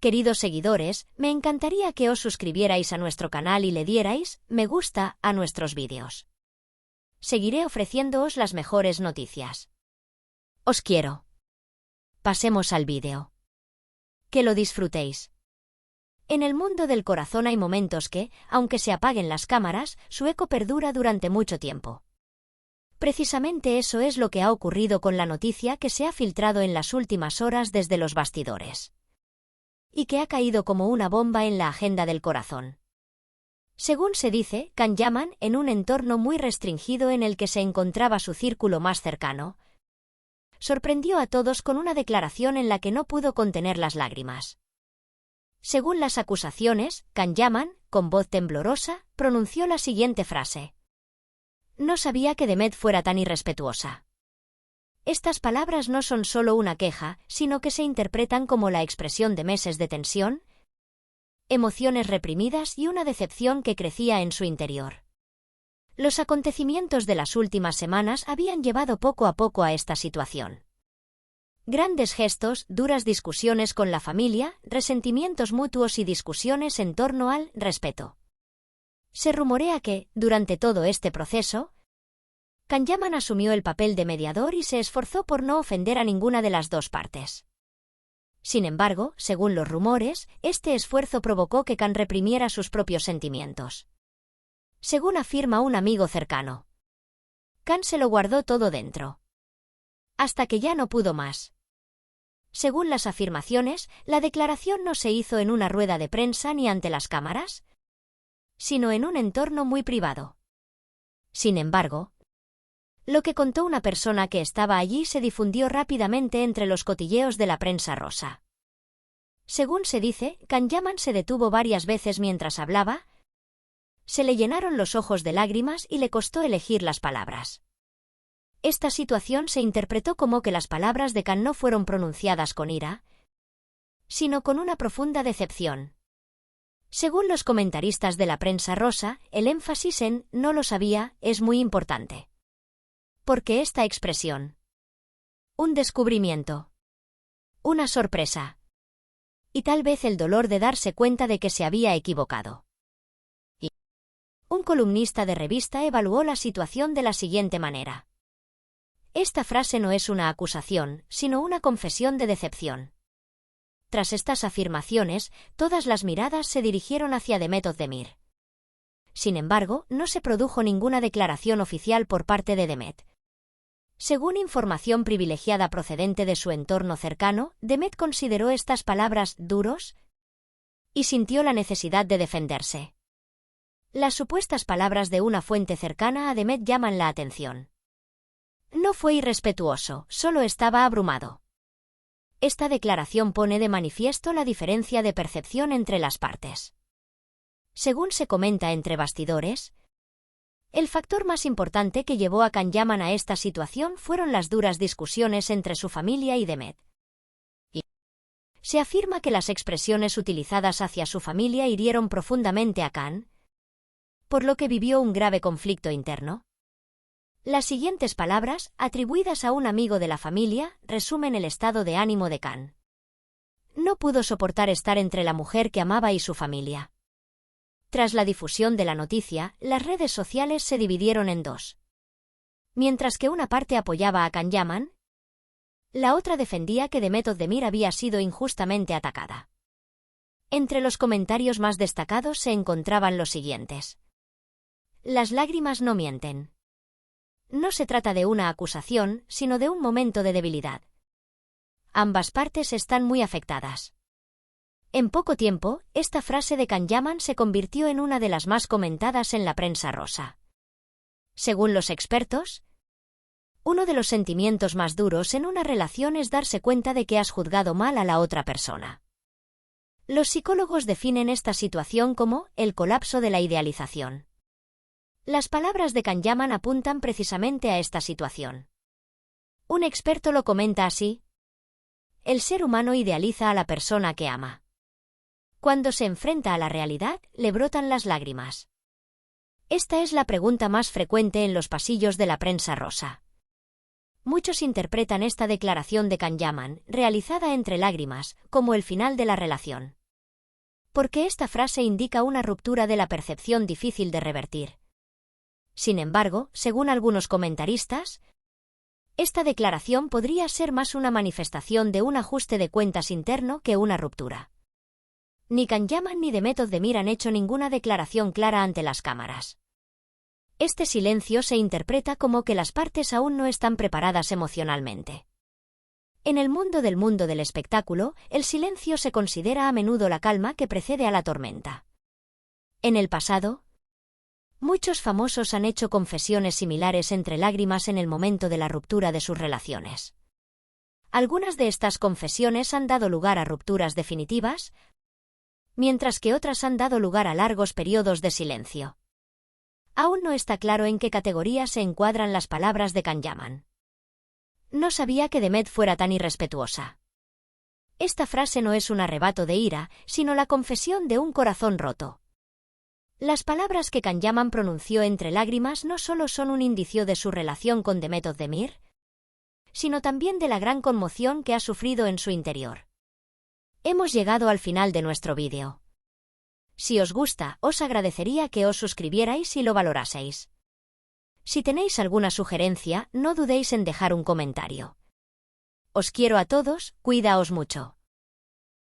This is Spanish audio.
Queridos seguidores, me encantaría que os suscribierais a nuestro canal y le dierais me gusta a nuestros vídeos. Seguiré ofreciéndoos las mejores noticias. Os quiero. Pasemos al vídeo. Que lo disfrutéis. En el mundo del corazón hay momentos que, aunque se apaguen las cámaras, su eco perdura durante mucho tiempo. Precisamente eso es lo que ha ocurrido con la noticia que se ha filtrado en las últimas horas desde los bastidores. Y que ha caído como una bomba en la agenda del corazón. Según se dice, Can Yaman, en un entorno muy restringido en el que se encontraba su círculo más cercano, sorprendió a todos con una declaración en la que no pudo contener las lágrimas. Según las acusaciones, Can Yaman, con voz temblorosa, pronunció la siguiente frase. No sabía que Demet fuera tan irrespetuosa. Estas palabras no son solo una queja, sino que se interpretan como la expresión de meses de tensión, emociones reprimidas y una decepción que crecía en su interior. Los acontecimientos de las últimas semanas habían llevado poco a poco a esta situación. Grandes gestos, duras discusiones con la familia, resentimientos mutuos y discusiones en torno al respeto. Se rumorea que, durante todo este proceso, Can Yaman asumió el papel de mediador y se esforzó por no ofender a ninguna de las dos partes. Sin embargo, según los rumores, este esfuerzo provocó que Can reprimiera sus propios sentimientos. Según afirma un amigo cercano, Can se lo guardó todo dentro. Hasta que ya no pudo más. Según las afirmaciones, la declaración no se hizo en una rueda de prensa ni ante las cámaras, sino en un entorno muy privado. Sin embargo, lo que contó una persona que estaba allí se difundió rápidamente entre los cotilleos de la prensa rosa. Según se dice, Can Yaman se detuvo varias veces mientras hablaba, se le llenaron los ojos de lágrimas y le costó elegir las palabras. Esta situación se interpretó como que las palabras de Can no fueron pronunciadas con ira, sino con una profunda decepción. Según los comentaristas de la prensa rosa, el énfasis en «no lo sabía» es muy importante. Porque esta expresión, un descubrimiento, una sorpresa, y tal vez el dolor de darse cuenta de que se había equivocado. Y un columnista de revista evaluó la situación de la siguiente manera. Esta frase no es una acusación, sino una confesión de decepción. Tras estas afirmaciones, todas las miradas se dirigieron hacia Demet Özdemir. Sin embargo, no se produjo ninguna declaración oficial por parte de Demet. Según información privilegiada procedente de su entorno cercano, Demet consideró estas palabras duros y sintió la necesidad de defenderse. Las supuestas palabras de una fuente cercana a Demet llaman la atención. No fue irrespetuoso, solo estaba abrumado. Esta declaración pone de manifiesto la diferencia de percepción entre las partes. Según se comenta entre bastidores, el factor más importante que llevó a Can Yaman a esta situación fueron las duras discusiones entre su familia y Demet. Y se afirma que las expresiones utilizadas hacia su familia hirieron profundamente a Can, por lo que vivió un grave conflicto interno. Las siguientes palabras, atribuidas a un amigo de la familia, resumen el estado de ánimo de Can. No pudo soportar estar entre la mujer que amaba y su familia. Tras la difusión de la noticia, las redes sociales se dividieron en dos. Mientras que una parte apoyaba a Can Yaman, la otra defendía que Demet Özdemir había sido injustamente atacada. Entre los comentarios más destacados se encontraban los siguientes. Las lágrimas no mienten. No se trata de una acusación, sino de un momento de debilidad. Ambas partes están muy afectadas. En poco tiempo, esta frase de Can Yaman se convirtió en una de las más comentadas en la prensa rosa. Según los expertos, uno de los sentimientos más duros en una relación es darse cuenta de que has juzgado mal a la otra persona. Los psicólogos definen esta situación como el colapso de la idealización. Las palabras de Can Yaman apuntan precisamente a esta situación. Un experto lo comenta así: el ser humano idealiza a la persona que ama. Cuando se enfrenta a la realidad, le brotan las lágrimas. Esta es la pregunta más frecuente en los pasillos de la prensa rosa. Muchos interpretan esta declaración de Kanyaman, realizada entre lágrimas, como el final de la relación. Porque esta frase indica una ruptura de la percepción difícil de revertir. Sin embargo, según algunos comentaristas, esta declaración podría ser más una manifestación de un ajuste de cuentas interno que una ruptura. Ni Kanyaman ni Demet Özdemir han hecho ninguna declaración clara ante las cámaras. Este silencio se interpreta como que las partes aún no están preparadas emocionalmente. En el mundo del espectáculo, el silencio se considera a menudo la calma que precede a la tormenta. En el pasado, muchos famosos han hecho confesiones similares entre lágrimas en el momento de la ruptura de sus relaciones. Algunas de estas confesiones han dado lugar a rupturas definitivas, mientras que otras han dado lugar a largos periodos de silencio. Aún no está claro en qué categoría se encuadran las palabras de Kanyaman. No sabía que Demet fuera tan irrespetuosa. Esta frase no es un arrebato de ira, sino la confesión de un corazón roto. Las palabras que Kanyaman pronunció entre lágrimas no solo son un indicio de su relación con Demet Özdemir, sino también de la gran conmoción que ha sufrido en su interior. Hemos llegado al final de nuestro vídeo. Si os gusta, os agradecería que os suscribierais y lo valoraseis. Si tenéis alguna sugerencia, no dudéis en dejar un comentario. Os quiero a todos, cuidaos mucho.